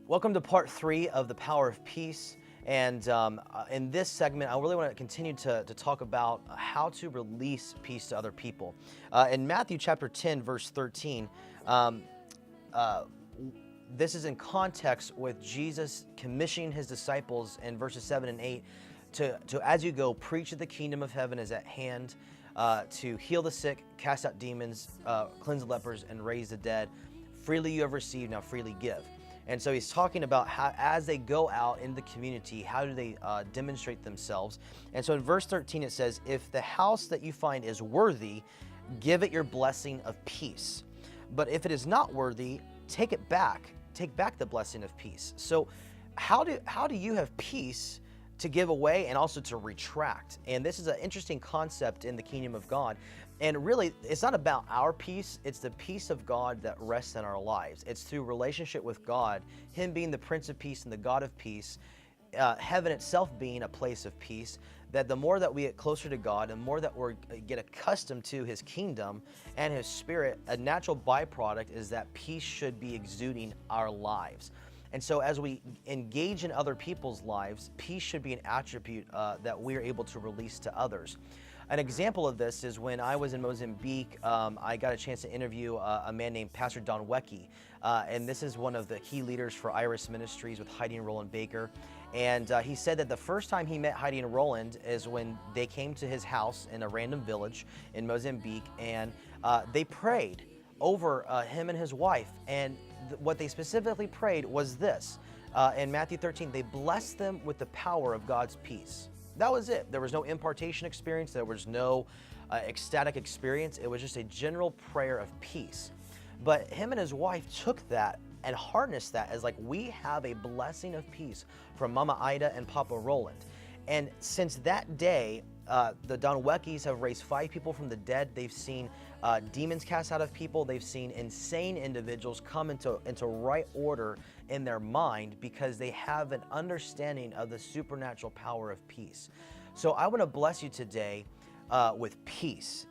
Welcome to part 3 of The Power of Peace. And in this segment, I really want to continue to talk about how to release peace to other people. In Matthew chapter 10, verse 13, um, uh, this is in context with Jesus commissioning his disciples in verses 7 and 8 to as you go, preach that the kingdom of heaven is at hand, to heal the sick, cast out demons, cleanse the lepers, and raise the dead. Freely you have received, now freely give. And so he's talking about how, as they go out in the community, how do they demonstrate themselves? And so in verse 13, it says, if the house that you find is worthy, give it your blessing of peace. But if it is not worthy, take it back. Take back the blessing of peace. So how do you have peace to give away and also to retract? And this is an interesting concept in the kingdom of God. And really, it's not about our peace, it's the peace of God that rests in our lives. It's through relationship with God, Him being the Prince of Peace and the God of peace, heaven itself being a place of peace, that the more that we get closer to God, the more that we get accustomed to His kingdom and His Spirit, a natural byproduct is that peace should be exuding our lives. And so as we engage in other people's lives, peace should be an attribute that we are able to release to others. An example of this is when I was in Mozambique, I got a chance to interview a man named Pastor Don Wecky. And this is one of the key leaders for Iris Ministries with Heidi and Roland Baker. And he said that the first time he met Heidi and Roland is when they came to his house in a random village in Mozambique, and they prayed over him and his wife. And what they specifically prayed was this. In Matthew 13, they blessed them with the power of God's peace. That was it. There was no impartation experience. There was no ecstatic experience. It was just a general prayer of peace. But him and his wife took that and harnessed that as like, we have a blessing of peace from Mama Ida and Papa Roland. And since that day, the Don Weckys have raised 5 people from the dead. They've seen demons cast out of people. They've seen insane individuals come into right order in their mind because they have an understanding of the supernatural power of peace. So I want to bless you today with peace.